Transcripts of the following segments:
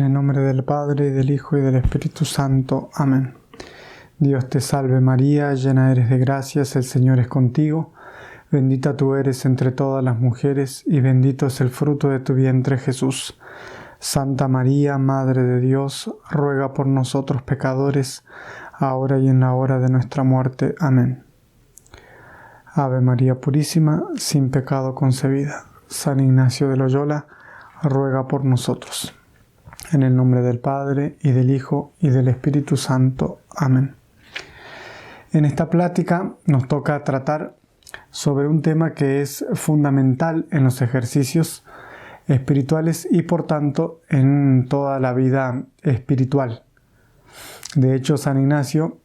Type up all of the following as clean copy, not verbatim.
En el nombre del Padre, y del Hijo, y del Espíritu Santo. Amén. Dios te salve María, llena eres de gracias, el Señor es contigo. Bendita tú eres entre todas las mujeres, y bendito es el fruto de tu vientre Jesús. Santa María, Madre de Dios, ruega por nosotros pecadores, ahora y en la hora de nuestra muerte. Amén. Ave María Purísima, sin pecado concebida. San Ignacio de Loyola, ruega por nosotros. En el nombre del Padre, y del Hijo, y del Espíritu Santo. Amén. En esta plática nos toca tratar sobre un tema que es fundamental en los ejercicios espirituales y por tanto en toda la vida espiritual. De hecho, San Ignacio,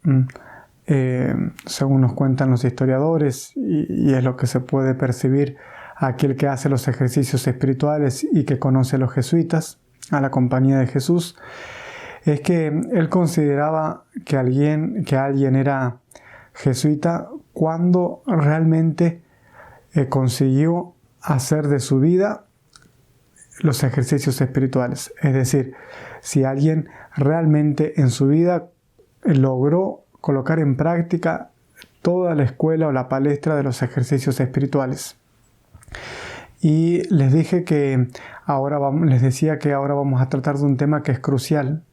según nos cuentan los historiadores, y es lo que se puede percibir aquel que hace los ejercicios espirituales y que conoce a los jesuitas, a la compañía de Jesús, es que él consideraba que alguien era jesuita cuando realmente consiguió hacer de su vida los ejercicios espirituales. Es decir, si alguien realmente en su vida logró colocar en práctica toda la escuela o la palestra de los ejercicios espirituales. Y les decía que ahora vamos a tratar de un tema que es crucial,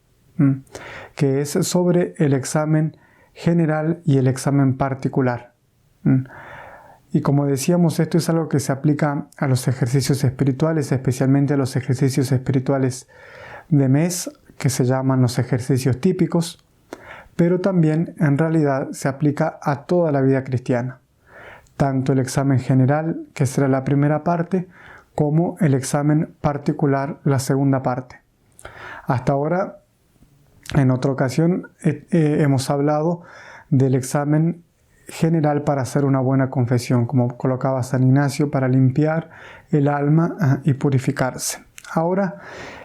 que es sobre el examen general y el examen particular. Y como decíamos, esto es algo que se aplica a los ejercicios espirituales, especialmente a los ejercicios espirituales de mes, que se llaman los ejercicios típicos, pero también en realidad se aplica a toda la vida cristiana. Tanto el examen general, que será la primera parte, como el examen particular, la segunda parte. Hasta ahora, en otra ocasión, hemos hablado del examen general para hacer una buena confesión, como colocaba San Ignacio, para limpiar el alma y purificarse. Ahora,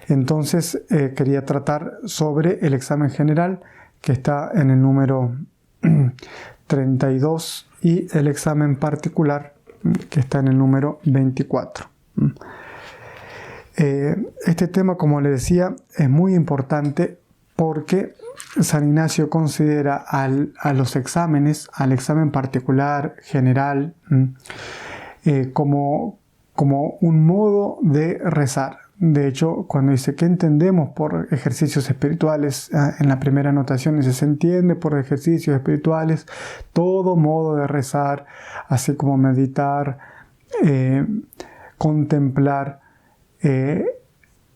entonces, quería tratar sobre el examen general, que está en el número 32, y el examen particular, que está en el número 24. Este tema, como les decía, es muy importante porque San Ignacio considera a los exámenes, al examen particular, general, como un modo de rezar. De hecho, cuando dice ¿qué entendemos por ejercicios espirituales? En la primera anotación dice: se entiende por ejercicios espirituales todo modo de rezar, así como meditar, contemplar,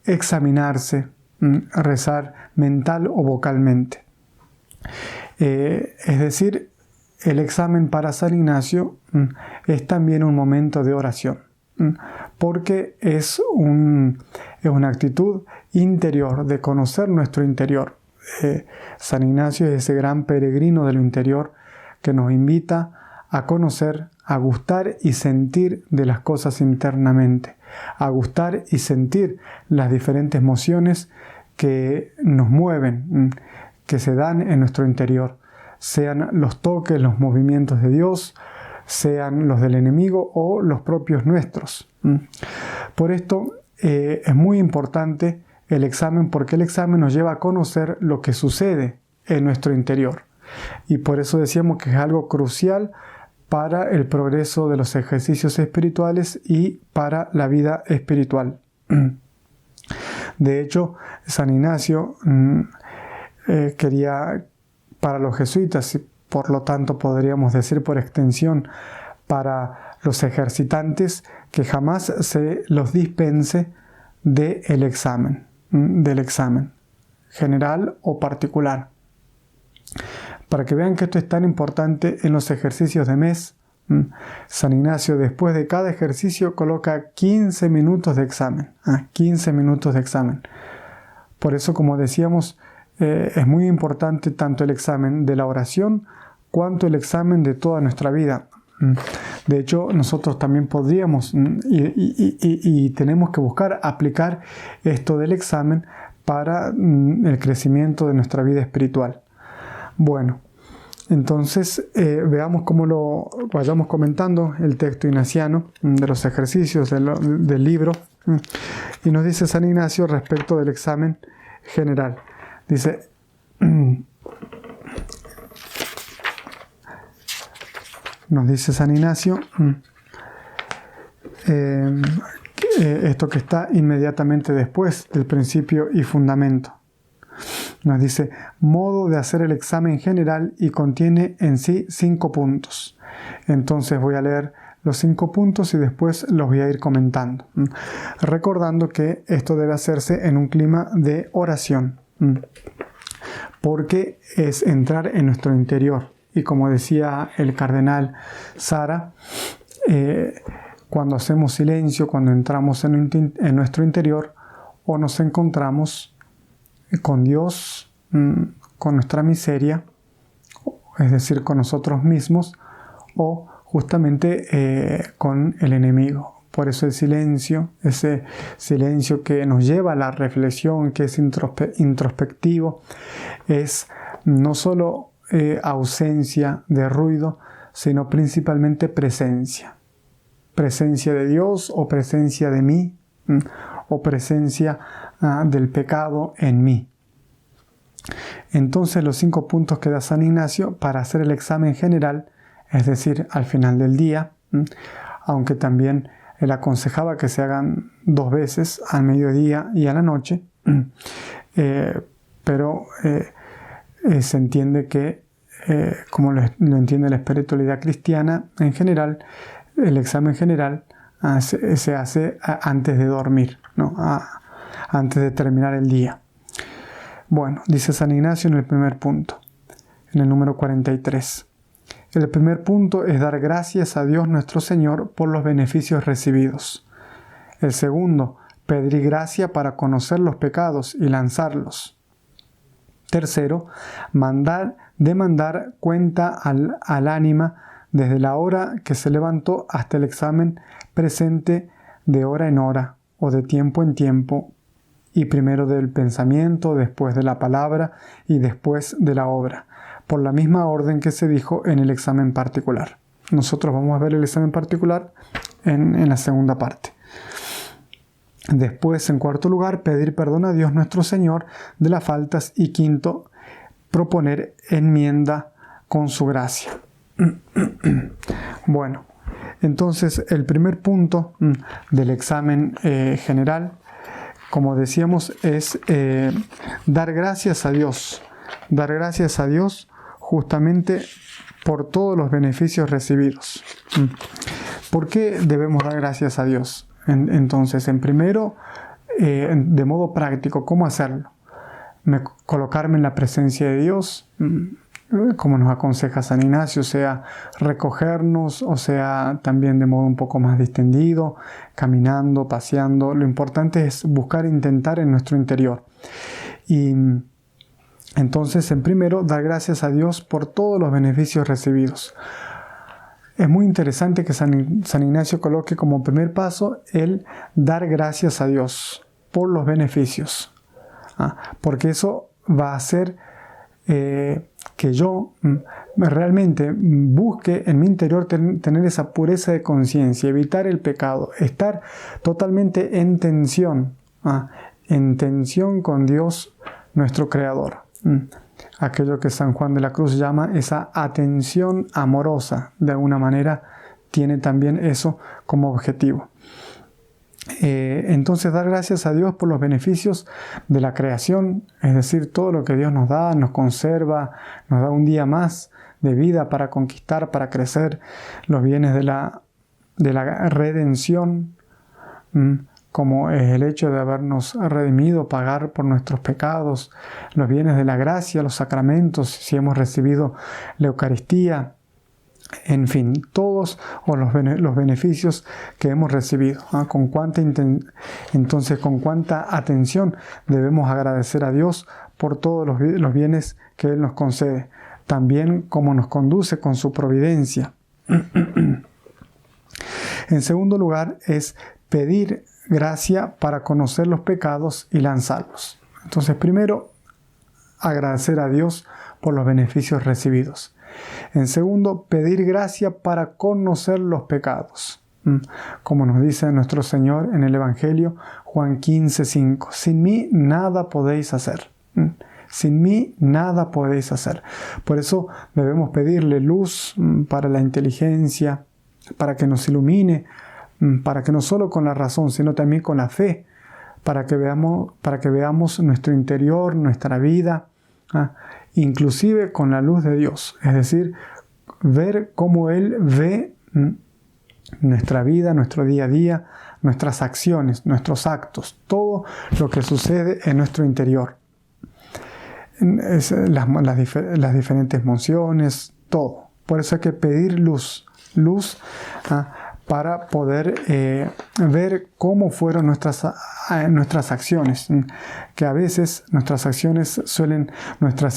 examinarse, rezar mental o vocalmente. Es decir, el examen para San Ignacio es también un momento de oración, porque es una actitud interior, de conocer nuestro interior. San Ignacio es ese gran peregrino de lo interior que nos invita a conocer, a gustar y sentir de las cosas internamente, a gustar y sentir las diferentes emociones que nos mueven, que se dan en nuestro interior, sean los toques, los movimientos de Dios, sean los del enemigo o los propios nuestros. Por esto es muy importante el examen, porque el examen nos lleva a conocer lo que sucede en nuestro interior. Y por eso decíamos que es algo crucial para el progreso de los ejercicios espirituales y para la vida espiritual. De hecho, San Ignacio quería para los jesuitas, y por lo tanto podríamos decir por extensión para los ejercitantes, que jamás se los dispense del examen general o particular. Para que vean que esto es tan importante en los ejercicios de mes, San Ignacio después de cada ejercicio coloca 15 minutos de examen. 15 minutos de examen. Por eso, como decíamos, es muy importante tanto el examen de la oración cuanto el examen de toda nuestra vida. De hecho, nosotros también podríamos y tenemos que buscar aplicar esto del examen para el crecimiento de nuestra vida espiritual. Bueno, entonces veamos cómo lo vayamos comentando el texto ignaciano de los ejercicios del libro. Y nos dice San Ignacio respecto del examen general. Dice, nos dice San Ignacio, esto que está inmediatamente después del principio y fundamento. Nos dice, modo de hacer el examen general y contiene en sí 5 puntos. Entonces voy a leer los 5 puntos y después los voy a ir comentando. Recordando que esto debe hacerse en un clima de oración, porque es entrar en nuestro interior. Y como decía el cardenal Sara, cuando hacemos silencio, cuando entramos en nuestro interior, o nos encontramos con Dios, con nuestra miseria, es decir, con nosotros mismos, o justamente con el enemigo. Por eso el silencio, ese silencio que nos lleva a la reflexión, que es introspectivo, es no solo ausencia de ruido, sino principalmente presencia. Presencia de Dios o presencia de mí, o presencia del pecado en mí. Entonces los 5 puntos que da San Ignacio para hacer el examen general, es decir, al final del día, aunque también él aconsejaba que se hagan 2 veces, al mediodía y a la noche, pero se entiende que, como lo entiende la espiritualidad cristiana en general, el examen general se hace antes de dormir, ¿no? Antes de terminar el día. Bueno, dice San Ignacio en el primer punto, en el número 43. El primer punto es dar gracias a Dios nuestro Señor por los beneficios recibidos. El segundo, pedir gracia para conocer los pecados y lanzarlos. Tercero, demandar cuenta al ánima desde la hora que se levantó hasta el examen presente, de hora en hora o de tiempo en tiempo, y primero del pensamiento, después de la palabra y después de la obra, por la misma orden que se dijo en el examen particular. Nosotros vamos a ver el examen particular en la segunda parte. Después, en cuarto lugar, pedir perdón a Dios nuestro Señor de las faltas, y quinto, proponer enmienda con su gracia. Bueno, entonces el primer punto del examen general, como decíamos, es dar gracias a Dios. Dar gracias a Dios justamente por todos los beneficios recibidos. ¿Por qué debemos dar gracias a Dios? Entonces, en primero, de modo práctico, ¿cómo hacerlo? Colocarme en la presencia de Dios, como nos aconseja San Ignacio, sea recogernos, o sea también de modo un poco más distendido, caminando, paseando. Lo importante es buscar intentar en nuestro interior. Y entonces, en primero, dar gracias a Dios por todos los beneficios recibidos. Es muy interesante que San Ignacio coloque como primer paso el dar gracias a Dios por los beneficios, porque eso va a hacer que yo realmente busque en mi interior tener esa pureza de conciencia, evitar el pecado, estar totalmente en tensión con Dios nuestro Creador. Aquello que San Juan de la Cruz llama esa atención amorosa, de alguna manera tiene también eso como objetivo. Entonces, dar gracias a Dios por los beneficios de la creación, es decir, todo lo que Dios nos da, nos conserva, nos da un día más de vida para conquistar, para crecer, los bienes de la redención, como es el hecho de habernos redimido, pagar por nuestros pecados, los bienes de la gracia, los sacramentos, si hemos recibido la Eucaristía, en fin, todos los beneficios que hemos recibido. Entonces, con cuánta atención debemos agradecer a Dios por todos los bienes que Él nos concede, también cómo nos conduce con su providencia. En segundo lugar, es pedir gracia para conocer los pecados y lanzarlos. Entonces, primero, agradecer a Dios por los beneficios recibidos. En segundo, pedir gracia para conocer los pecados. como nos dice nuestro Señor en el Evangelio, Juan 15:5. Sin mí nada podéis hacer. Sin mí nada podéis hacer. Por eso debemos pedirle luz para la inteligencia, para que nos ilumine, para que no solo con la razón, sino también con la fe, para que veamos nuestro interior, nuestra vida, inclusive con la luz de Dios. Es decir, ver cómo Él ve nuestra vida, nuestro día a día, nuestras acciones, nuestros actos, todo lo que sucede en nuestro interior. Las diferentes emociones, todo. Por eso hay que pedir luz para poder ver cómo fueron nuestras acciones, que a veces nuestras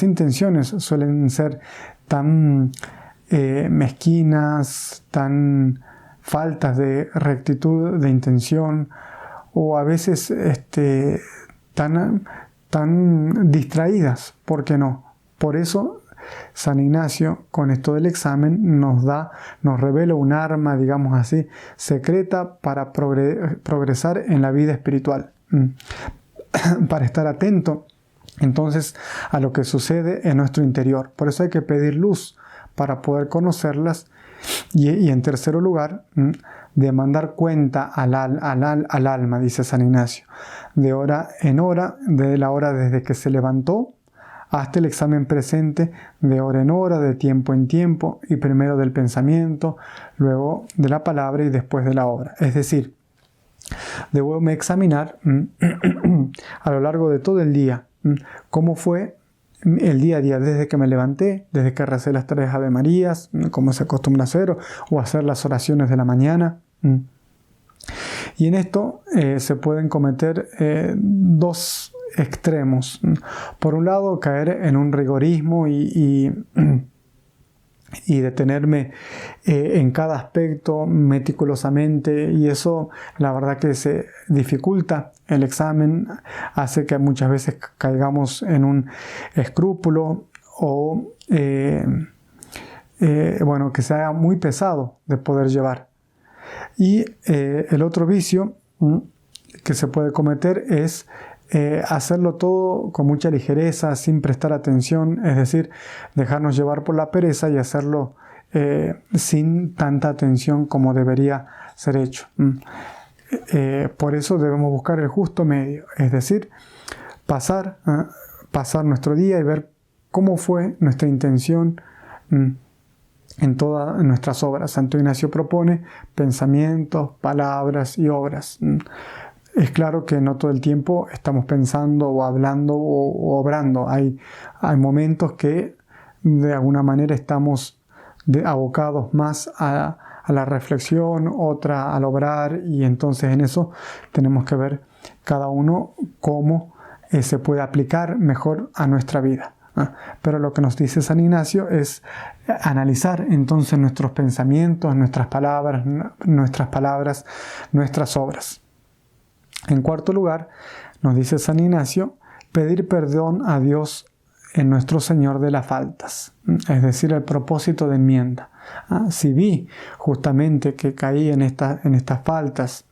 intenciones suelen ser tan mezquinas, tan faltas de rectitud de intención, o a veces tan distraídas, ¿por qué no? Por eso San Ignacio, con esto del examen, nos revela un arma, digamos así, secreta para progresar en la vida espiritual, para estar atento entonces a lo que sucede en nuestro interior. Por eso hay que pedir luz para poder conocerlas, y en tercer lugar, demandar cuenta al alma, dice San Ignacio, de hora en hora, de la hora desde que se levantó hasta el examen presente, de hora en hora, de tiempo en tiempo, y primero del pensamiento, luego de la palabra y después de la obra. Es decir, debo examinar a lo largo de todo el día cómo fue el día a día, desde que me levanté, desde que recé las 3 Ave Marías, como se acostumbra hacer, o hacer las oraciones de la mañana. Y en esto se pueden cometer dos extremos. Por un lado, caer en un rigorismo y detenerme en cada aspecto meticulosamente, y eso la verdad que se dificulta el examen, hace que muchas veces caigamos en un escrúpulo o que sea muy pesado de poder llevar. Y el otro vicio que se puede cometer es hacerlo todo con mucha ligereza, sin prestar atención, es decir, dejarnos llevar por la pereza y hacerlo sin tanta atención como debería ser hecho. Por eso debemos buscar el justo medio, es decir, pasar nuestro día y ver cómo fue nuestra intención en todas nuestras obras. Santo Ignacio propone pensamientos, palabras y obras. Es claro que no todo el tiempo estamos pensando o hablando o obrando. Hay momentos que de alguna manera estamos abocados más a la reflexión, otra al obrar, y entonces en eso tenemos que ver cada uno cómo se puede aplicar mejor a nuestra vida. Pero lo que nos dice San Ignacio es analizar entonces nuestros pensamientos, nuestras palabras, nuestras obras. En cuarto lugar, nos dice San Ignacio, pedir perdón a Dios en nuestro Señor de las faltas, es decir, el propósito de enmienda. Si vi justamente que caí en estas faltas,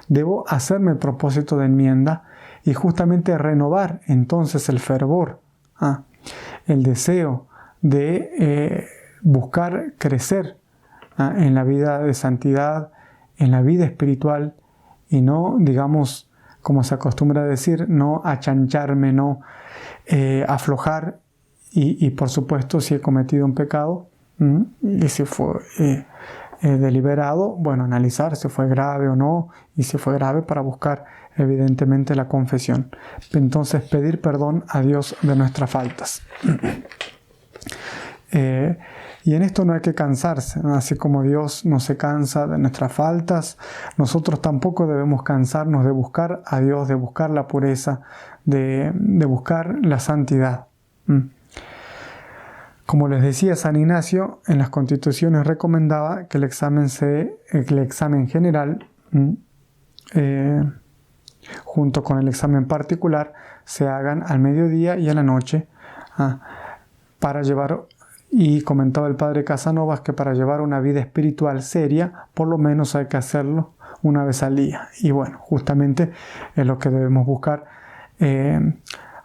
debo hacerme el propósito de enmienda y justamente renovar entonces el fervor, el deseo de buscar crecer en la vida de santidad, en la vida espiritual, y no, digamos, como se acostumbra a decir, no achancharme, no aflojar, y por supuesto, si he cometido un pecado y si fue deliberado, bueno, analizar si fue grave o no, y si fue grave, para buscar evidentemente la confesión. Entonces, pedir perdón a Dios de nuestras faltas. Y en esto no hay que cansarse, ¿no? Así como Dios no se cansa de nuestras faltas, nosotros tampoco debemos cansarnos de buscar a Dios, de buscar la pureza, de buscar la santidad. Como les decía, San Ignacio en las Constituciones recomendaba que el examen general, junto con el examen particular, se hagan al mediodía y a la noche, para llevar Y comentaba el padre Casanovas que para llevar una vida espiritual seria, por lo menos hay que hacerlo una vez al día. Y bueno, justamente es lo que debemos buscar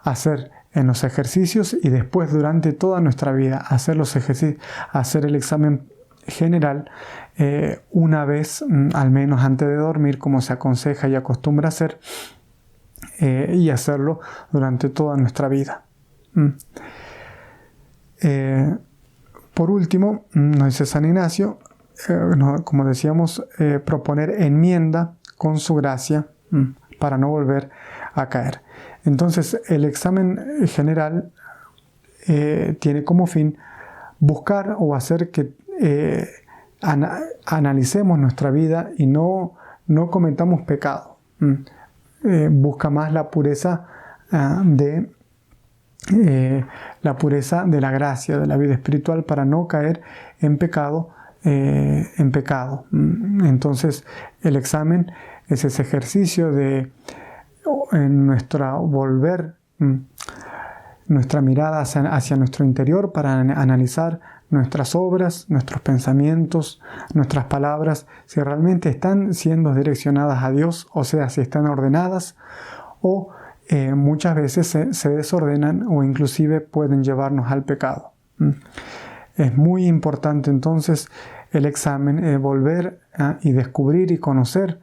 hacer en los ejercicios y después durante toda nuestra vida hacer los ejercicios, hacer el examen general una vez al menos antes de dormir, como se aconseja y acostumbra hacer, y hacerlo durante toda nuestra vida. Por último, nos dice San Ignacio, como decíamos, proponer enmienda con su gracia para no volver a caer. Entonces, el examen general tiene como fin buscar o hacer que analicemos nuestra vida y no cometamos pecado. Busca más la pureza de la gracia, de la vida espiritual, para no caer en pecado. Entonces, el examen es ese ejercicio de volver nuestra mirada hacia nuestro interior para analizar nuestras obras, nuestros pensamientos, nuestras palabras, si realmente están siendo direccionadas a Dios, o sea, si están ordenadas, o muchas veces se desordenan o inclusive pueden llevarnos al pecado. Es muy importante entonces el examen, volver y descubrir y conocer,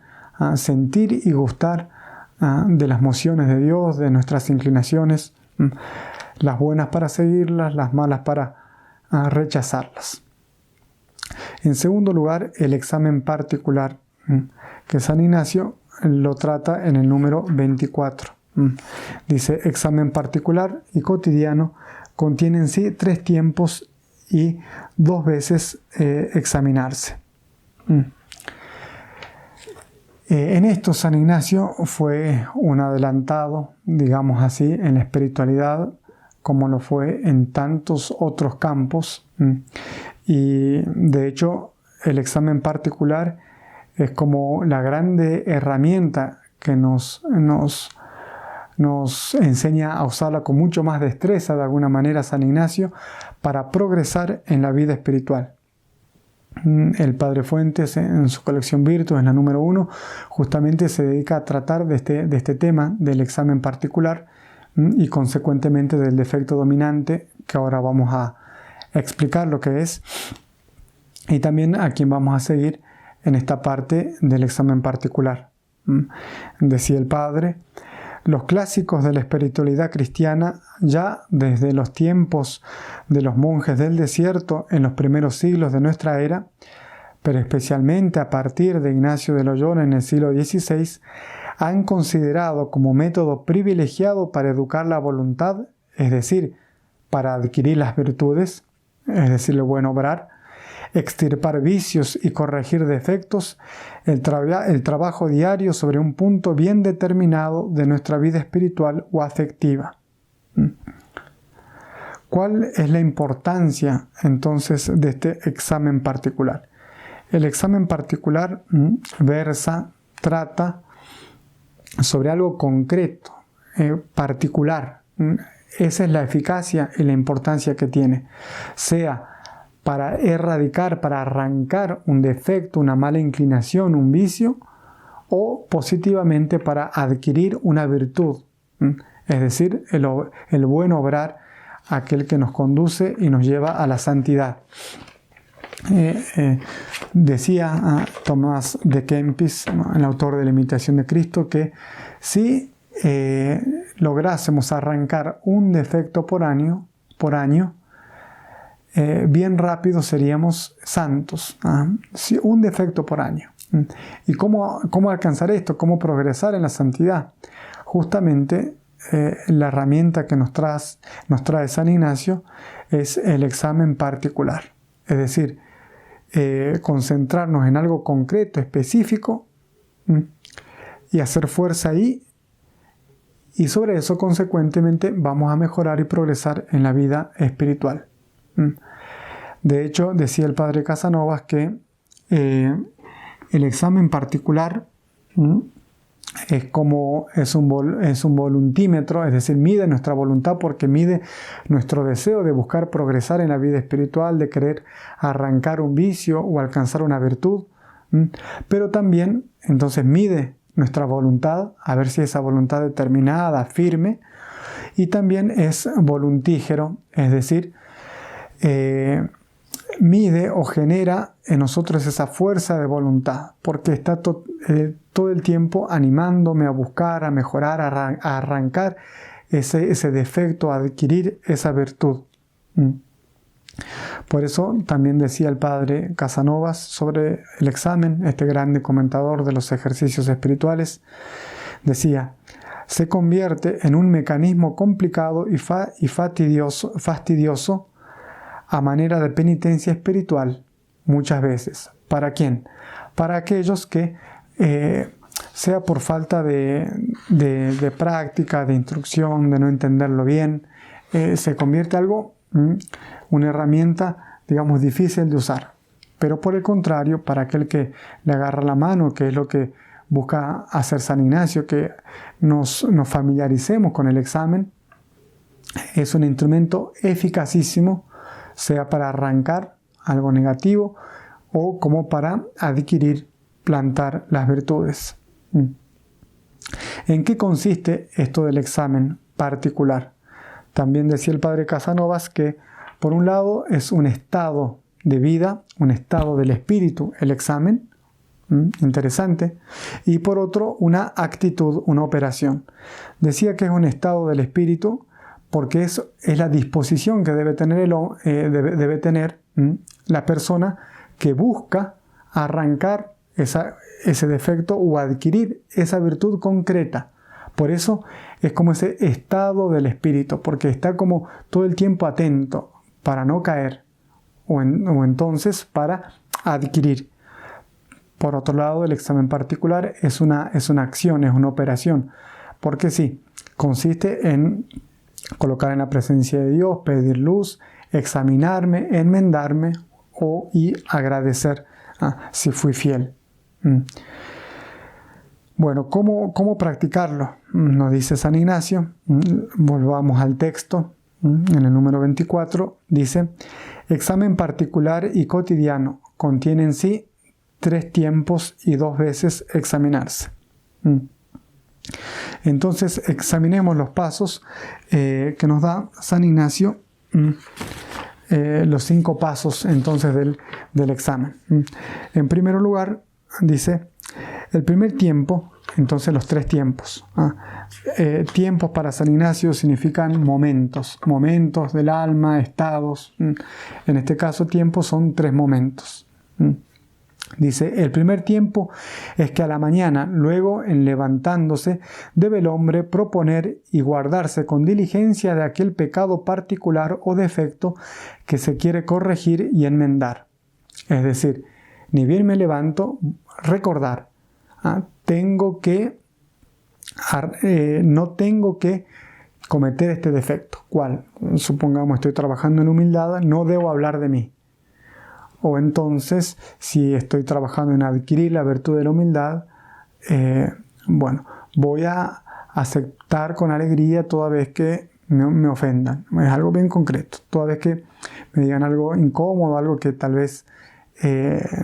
sentir y gustar de las mociones de Dios, de nuestras inclinaciones, las buenas para seguirlas, las malas para rechazarlas. En segundo lugar, el examen particular, que San Ignacio lo trata en el número 24. Dice: examen particular y cotidiano contiene en sí 3 tiempos y 2 veces examinarse. En esto San Ignacio fue un adelantado, digamos así, en la espiritualidad, como lo fue en tantos otros campos. Y de hecho, el examen particular es como la grande herramienta que nos enseña a usarla con mucho más destreza, de alguna manera, San Ignacio, para progresar en la vida espiritual. El Padre Fuentes, en su colección Virtus, en la número 1, justamente se dedica a tratar de este tema del examen particular y consecuentemente del defecto dominante, que ahora vamos a explicar lo que es, y también a quien vamos a seguir en esta parte del examen particular. Decía el Padre: los clásicos de la espiritualidad cristiana, ya desde los tiempos de los monjes del desierto en los primeros siglos de nuestra era, pero especialmente a partir de Ignacio de Loyola en el siglo XVI, han considerado como método privilegiado para educar la voluntad, es decir, para adquirir las virtudes, es decir, el buen obrar, extirpar vicios y corregir defectos, el trabajo diario sobre un punto bien determinado de nuestra vida espiritual o afectiva. ¿Cuál es la importancia entonces de este examen particular? El examen particular trata sobre algo concreto, particular. Esa es la eficacia y la importancia que tiene, sea para erradicar, para arrancar un defecto, una mala inclinación, un vicio, o positivamente para adquirir una virtud, es decir, el buen obrar, aquel que nos conduce y nos lleva a la santidad. Decía Tomás de Kempis, el autor de la Imitación de Cristo, que si lográsemos arrancar un defecto por año, bien rápido seríamos santos. Un defecto por año. ¿Y cómo alcanzar esto? ¿Cómo progresar en la santidad? Justamente la herramienta que nos trae San Ignacio es el examen particular. Es decir, concentrarnos en algo concreto, específico, y hacer fuerza ahí, y sobre eso consecuentemente vamos a mejorar y progresar en la vida espiritual. De hecho, decía el Padre Casanovas que el examen particular es un voluntímetro, es decir, mide nuestra voluntad porque mide nuestro deseo de buscar progresar en la vida espiritual, de querer arrancar un vicio o alcanzar una virtud. Pero también, entonces, mide nuestra voluntad, a ver si esa voluntad determinada, firme, y también es voluntígero, es decir, mide o genera en nosotros esa fuerza de voluntad, porque está todo el tiempo animándome a buscar, a mejorar, a arrancar ese defecto, a adquirir esa virtud. Por eso también decía el padre Casanovas sobre el examen, este grande comentador de los ejercicios espirituales, decía: se convierte en un mecanismo complicado y fastidioso a manera de penitencia espiritual, muchas veces. ¿Para quién? Para aquellos que, sea por falta de práctica, de instrucción, de no entenderlo bien, se convierte algo, una herramienta, digamos, difícil de usar. Pero por el contrario, para aquel que le agarra la mano, que es lo que busca hacer San Ignacio, que nos familiaricemos con el examen, es un instrumento eficacísimo, sea para arrancar algo negativo o como para adquirir, plantar las virtudes. ¿En qué consiste esto del examen particular? También decía el padre Casanovas que, por un lado, es un estado de vida, un estado del espíritu, el examen, interesante, y por otro, una actitud, una operación. Decía que es un estado del espíritu porque es la disposición que debe tener, la persona que busca arrancar ese defecto o adquirir esa virtud concreta. Por eso es como ese estado del espíritu, porque está como todo el tiempo atento para no caer o entonces para adquirir. Por otro lado, el examen particular es una acción, es una operación, porque sí, consiste en colocar en la presencia de Dios, pedir luz, examinarme, enmendarme y agradecer si fui fiel. Bueno, ¿cómo practicarlo? Nos dice San Ignacio. Volvamos al texto. En el número 24 dice: examen particular y cotidiano contiene en sí 3 tiempos y 2 veces examinarse. Entonces examinemos los pasos que nos da San Ignacio, los 5 pasos entonces del examen. En primer lugar dice el primer tiempo, entonces los 3 tiempos. Tiempos para San Ignacio significan momentos del alma, estados. En este caso tiempos son 3 momentos. Dice, el primer tiempo es que a la mañana, luego en levantándose, debe el hombre proponer y guardarse con diligencia de aquel pecado particular o defecto que se quiere corregir y enmendar. Es decir, ni bien me levanto, recordar, no tengo que cometer este defecto. ¿Cuál? Supongamos estoy trabajando en humildad, no debo hablar de mí. O entonces, si estoy trabajando en adquirir la virtud de la humildad, voy a aceptar con alegría toda vez que me ofendan. Es algo bien concreto. Toda vez que me digan algo incómodo, algo que tal vez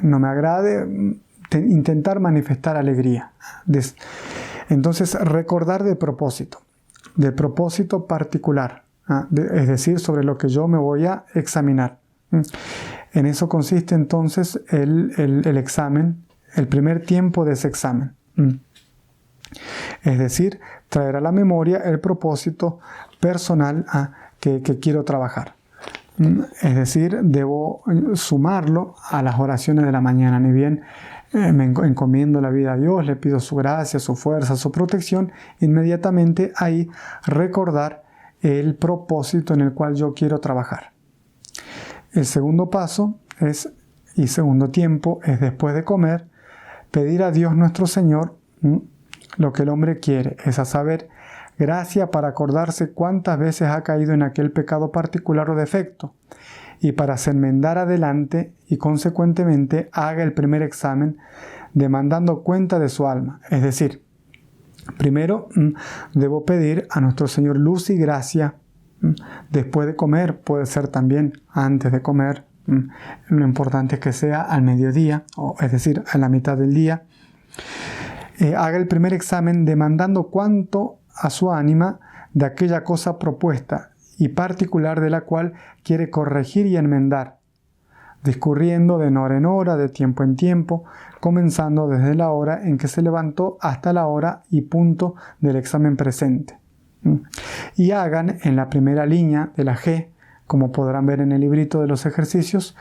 no me agrade, intentar manifestar alegría. Entonces, recordar del propósito particular, es decir, sobre lo que yo me voy a examinar. En eso consiste entonces el examen, el primer tiempo de ese examen. Es decir, traer a la memoria el propósito personal que quiero trabajar. Es decir, debo sumarlo a las oraciones de la mañana. Ni bien me encomiendo la vida a Dios, le pido su gracia, su fuerza, su protección, inmediatamente ahí recordar el propósito en el cual yo quiero trabajar. El segundo paso y segundo tiempo es después de comer, pedir a Dios nuestro Señor lo que el hombre quiere, es a saber, gracia para acordarse cuántas veces ha caído en aquel pecado particular o defecto, y para enmendar adelante y consecuentemente haga el primer examen demandando cuenta de su alma. Es decir, Primero, debo pedir a nuestro Señor luz y gracia después de comer, puede ser también antes de comer. Lo importante es que sea al mediodía, es decir, a la mitad del día. Haga el primer examen demandando cuánto a su ánima de aquella cosa propuesta y particular de la cual quiere corregir y enmendar, discurriendo de hora en hora, de tiempo en tiempo, comenzando desde la hora en que se levantó hasta la hora y punto del examen presente. Y hagan en la primera línea de la G, como podrán ver en el librito de los ejercicios,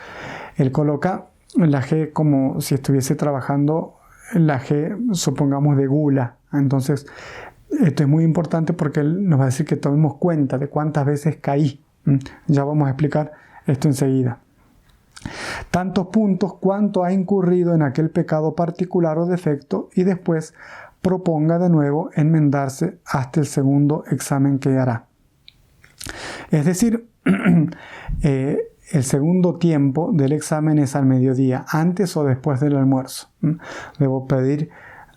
él coloca la G como si estuviese trabajando la G, supongamos, de gula. Entonces, esto es muy importante porque él nos va a decir que tomemos cuenta de cuántas veces caí. Ya vamos a explicar esto enseguida. Tantos puntos cuanto ha incurrido en aquel pecado particular o defecto y después proponga de nuevo enmendarse hasta el segundo examen que hará. Es decir, el segundo tiempo del examen es al mediodía, antes o después del almuerzo. Debo pedir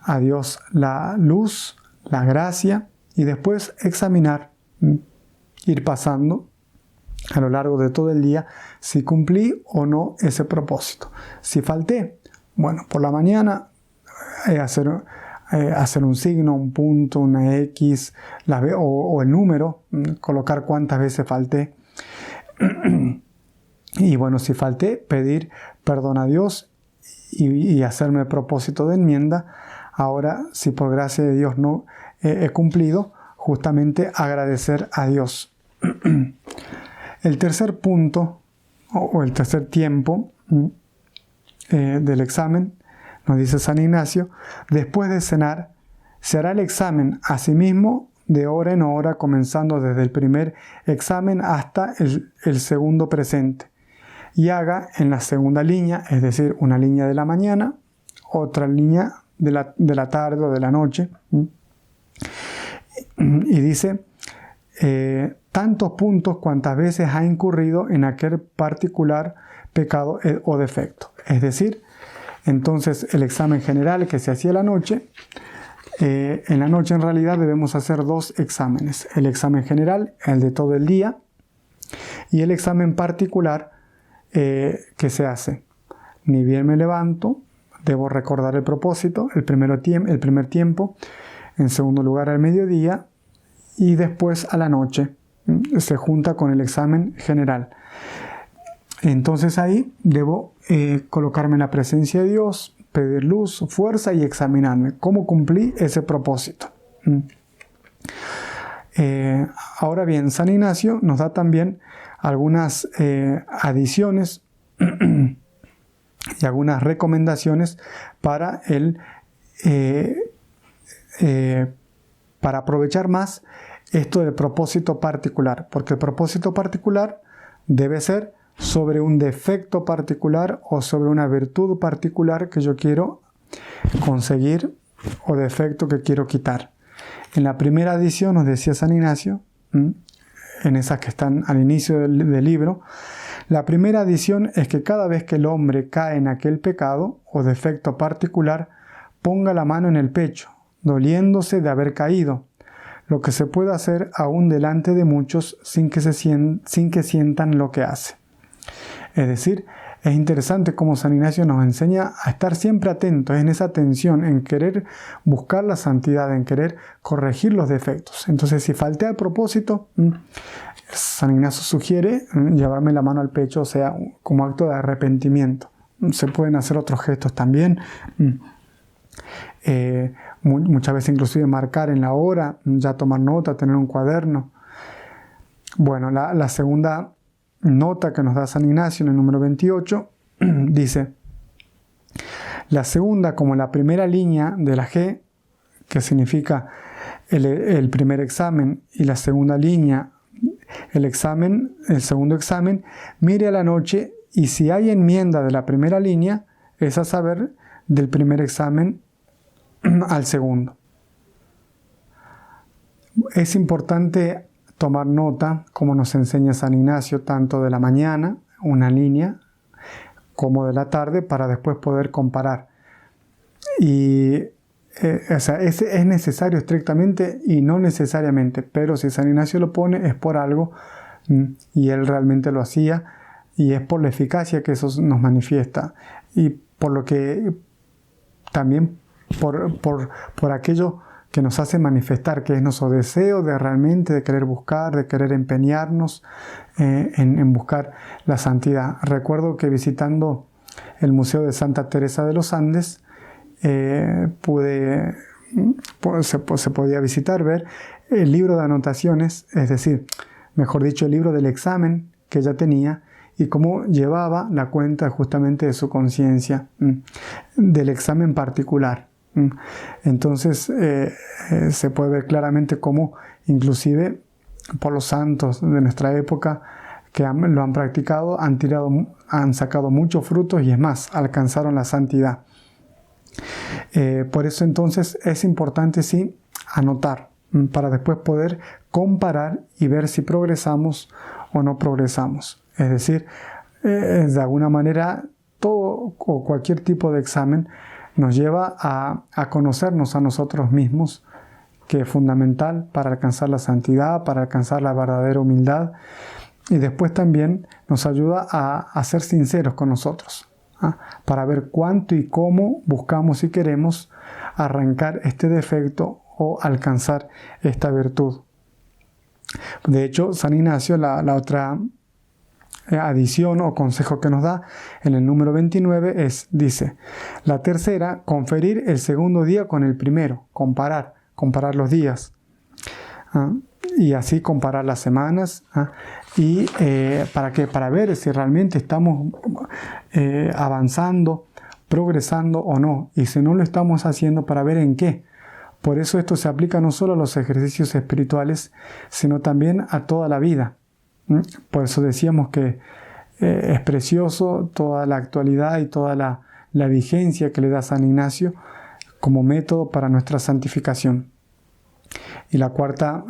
a Dios la luz, la gracia y después examinar, ir pasando a lo largo de todo el día si cumplí o no ese propósito. Si falté, bueno, por la mañana hacer un signo, un punto, una X o el número, colocar cuántas veces falté. Y bueno, si falté, pedir perdón a Dios y hacerme propósito de enmienda. Ahora, si por gracia de Dios no he cumplido, justamente agradecer a Dios. El tercer punto o el tercer tiempo del examen, nos dice San Ignacio, después de cenar, se hará el examen a sí mismo de hora en hora, comenzando desde el primer examen hasta el segundo presente. Y haga en la segunda línea, es decir, una línea de la mañana, otra línea de la tarde o de la noche. Y dice, tantos puntos cuantas veces ha incurrido en aquel particular pecado o defecto. Es decir, entonces el examen general que se hacía la noche, en la noche en realidad debemos hacer dos exámenes. El examen general, el de todo el día, y el examen particular que se hace. Ni bien me levanto, debo recordar el propósito, el primer tiempo, en segundo lugar al mediodía y después a la noche. Se junta con el examen general. Entonces ahí debo colocarme en la presencia de Dios, pedir luz, fuerza y examinarme cómo cumplí ese propósito. Ahora bien, San Ignacio nos da también algunas adiciones y algunas recomendaciones para para aprovechar más esto del propósito particular, porque el propósito particular debe ser sobre un defecto particular o sobre una virtud particular que yo quiero conseguir o defecto que quiero quitar. En la primera edición nos decía San Ignacio, en esas que están al inicio del libro, la primera adición es que cada vez que el hombre cae en aquel pecado o defecto particular, ponga la mano en el pecho, doliéndose de haber caído, lo que se puede hacer aún delante de muchos sin que sientan lo que hace. Es decir, es interesante cómo San Ignacio nos enseña a estar siempre atentos en esa atención, en querer buscar la santidad, en querer corregir los defectos. Entonces, si falté al propósito, San Ignacio sugiere llevarme la mano al pecho, o sea, como acto de arrepentimiento. Se pueden hacer otros gestos también. Muchas veces inclusive marcar en la hora, ya tomar nota, tener un cuaderno. Bueno, la segunda nota que nos da San Ignacio en el número 28 dice: la segunda, como la primera línea de la G, que significa el primer examen, y la segunda línea, el segundo examen, mire a la noche, y si hay enmienda de la primera línea, es a saber, del primer examen al segundo. Es importante tomar nota, como nos enseña San Ignacio, tanto de la mañana, una línea, como de la tarde, para después poder comparar. Y es necesario estrictamente y no necesariamente, pero si San Ignacio lo pone es por algo, y él realmente lo hacía, y es por la eficacia que eso nos manifiesta, y por lo que también por aquello que nos hace manifestar, que es nuestro deseo de realmente de querer buscar, de querer empeñarnos en buscar la santidad. Recuerdo que visitando el Museo de Santa Teresa de los Andes, se podía visitar, ver el libro de anotaciones, es decir, mejor dicho, el libro del examen que ella tenía y cómo llevaba la cuenta justamente de su conciencia, del examen particular. Entonces se puede ver claramente cómo inclusive por los santos de nuestra época que lo han practicado, han sacado muchos frutos y es más, alcanzaron la santidad. Por eso entonces es importante sí anotar para después poder comparar y ver si progresamos o no progresamos. Es decir, de alguna manera todo o cualquier tipo de examen nos lleva a conocernos a nosotros mismos, que es fundamental para alcanzar la santidad, para alcanzar la verdadera humildad, y después también nos ayuda a ser sinceros con nosotros, para ver cuánto y cómo buscamos y queremos arrancar este defecto o alcanzar esta virtud. De hecho, San Ignacio, la otra adición o consejo que nos da en el número 29 dice, la tercera, conferir el segundo día con el primero, comparar los días, y así comparar las semanas, y ¿para qué? Para ver si realmente estamos avanzando, progresando o no, y si no lo estamos haciendo, para ver en qué. Por eso esto se aplica no solo a los ejercicios espirituales, sino también a toda la vida. Por eso decíamos que es precioso toda la actualidad y toda la vigencia que le da San Ignacio como método para nuestra santificación. Y la cuarta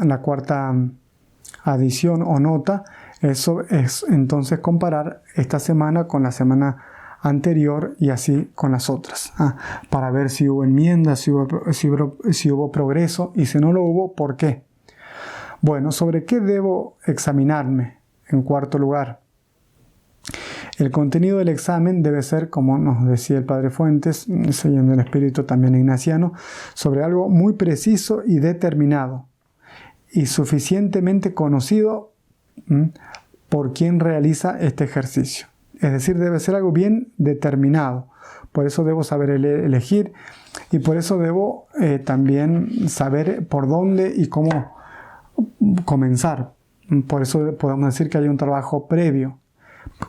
adición o nota, eso es entonces comparar esta semana con la semana anterior y así con las otras, para ver si hubo enmiendas, si hubo progreso, y si no lo hubo, ¿por qué? Bueno, ¿sobre qué debo examinarme? En cuarto lugar, el contenido del examen debe ser, como nos decía el Padre Fuentes, siguiendo el espíritu también ignaciano, sobre algo muy preciso y determinado, y suficientemente conocido por quien realiza este ejercicio. Es decir, debe ser algo bien determinado. Por eso debo saber elegir, y por eso debo también saber por dónde y cómo comenzar. Por eso podemos decir que hay un trabajo previo,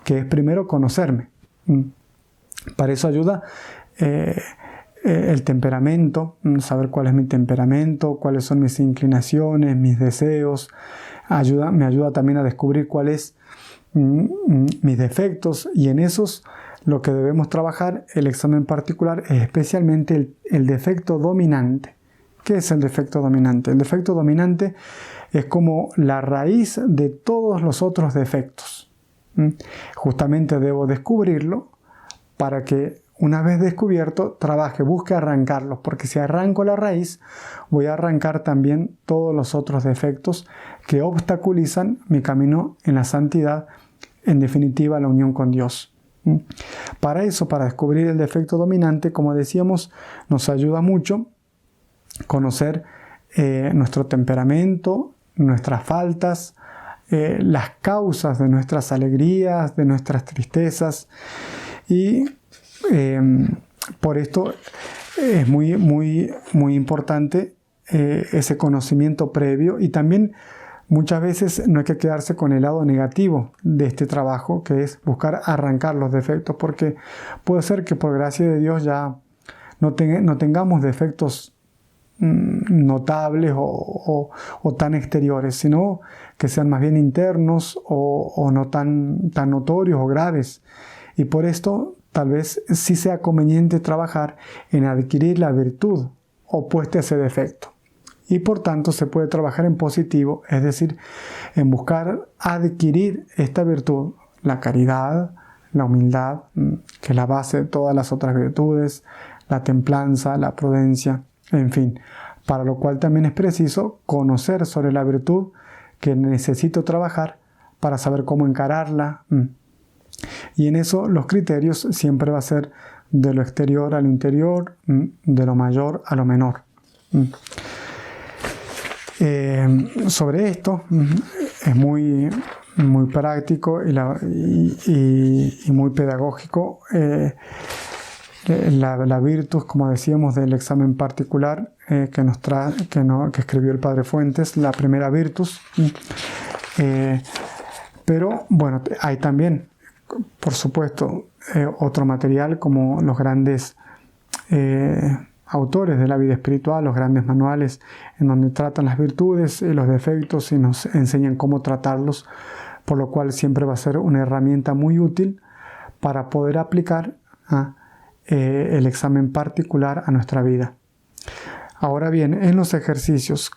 que es primero conocerme. Para eso ayuda el temperamento, saber cuál es mi temperamento, cuáles son mis inclinaciones, mis deseos. Me ayuda también a descubrir cuáles mis defectos, y en esos lo que debemos trabajar el examen particular es especialmente el defecto dominante. ¿Qué es el defecto dominante? El defecto dominante es como la raíz de todos los otros defectos. Justamente debo descubrirlo para que una vez descubierto busque arrancarlos, porque si arranco la raíz voy a arrancar también todos los otros defectos que obstaculizan mi camino en la santidad, en definitiva la unión con Dios. Para eso, para descubrir el defecto dominante, como decíamos, nos ayuda mucho conocer nuestro temperamento, nuestras faltas, las causas de nuestras alegrías, de nuestras tristezas, y por esto es muy, muy, muy importante ese conocimiento previo, y también muchas veces no hay que quedarse con el lado negativo de este trabajo, que es buscar arrancar los defectos, porque puede ser que por gracia de Dios ya no tengamos defectos notables o tan exteriores, sino que sean más bien internos o no tan notorios o graves. Y por esto tal vez sí sea conveniente trabajar en adquirir la virtud opuesta a ese defecto. Y por tanto se puede trabajar en positivo, es decir, en buscar adquirir esta virtud, la caridad, la humildad, que es la base de todas las otras virtudes, la templanza, la prudencia, En fin, para lo cual también es preciso conocer sobre la virtud que necesito trabajar para saber cómo encararla. Y en eso los criterios siempre va a ser de lo exterior a lo interior, de lo mayor a lo menor. Sobre esto es muy práctico y muy pedagógico la virtud, como decíamos, del examen particular que escribió el Padre Fuentes, la primera virtus. Pero bueno, hay también, por supuesto, otro material como los grandes autores de la vida espiritual, los grandes manuales en donde tratan las virtudes y los defectos y nos enseñan cómo tratarlos, por lo cual siempre va a ser una herramienta muy útil para poder aplicar el examen particular a nuestra vida. Ahora bien, en los ejercicios,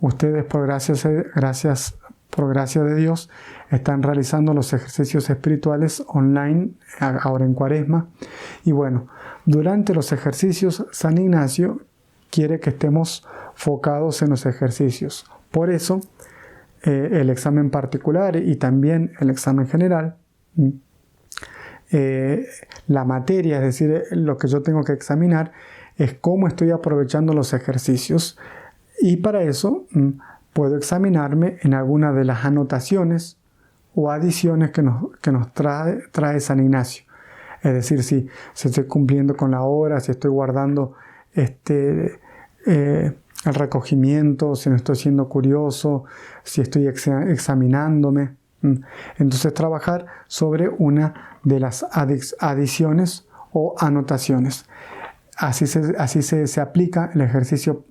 ustedes por gracia de Dios están realizando los ejercicios espirituales online ahora en Cuaresma. Y bueno, durante los ejercicios San Ignacio quiere que estemos focados en los ejercicios. Por eso el examen particular y también el examen general, la materia, es decir, lo que yo tengo que examinar es cómo estoy aprovechando los ejercicios, y para eso puedo examinarme en alguna de las anotaciones o adiciones que nos trae San Ignacio. Es decir, si estoy cumpliendo con la hora, si estoy guardando el recogimiento, si no estoy siendo curioso, si estoy examinándome. Entonces trabajar sobre una de las adiciones o anotaciones. Así se aplica el ejercicio,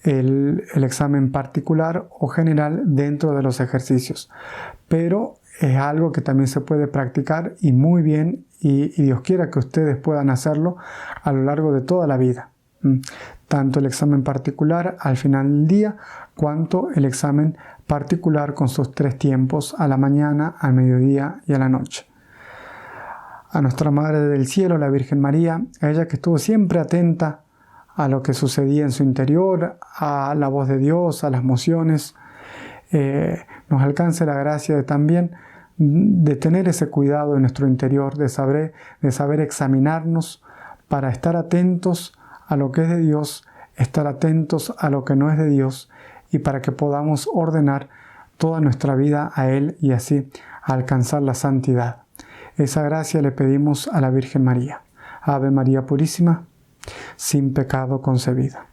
el examen particular o general dentro de los ejercicios. Pero es algo que también se puede practicar y muy bien, y Dios quiera que ustedes puedan hacerlo a lo largo de toda la vida. Tanto el examen particular al final del día, cuanto el examen particular con sus 3 tiempos, a la mañana, al mediodía y a la noche. A nuestra Madre del Cielo, la Virgen María, a ella que estuvo siempre atenta a lo que sucedía en su interior, a la voz de Dios, a las emociones, nos alcance la gracia también de tener ese cuidado en nuestro interior, de saber examinarnos para estar atentos a lo que es de Dios, estar atentos a lo que no es de Dios, y para que podamos ordenar toda nuestra vida a Él y así alcanzar la santidad. Esa gracia le pedimos a la Virgen María. Ave María Purísima, sin pecado concebida.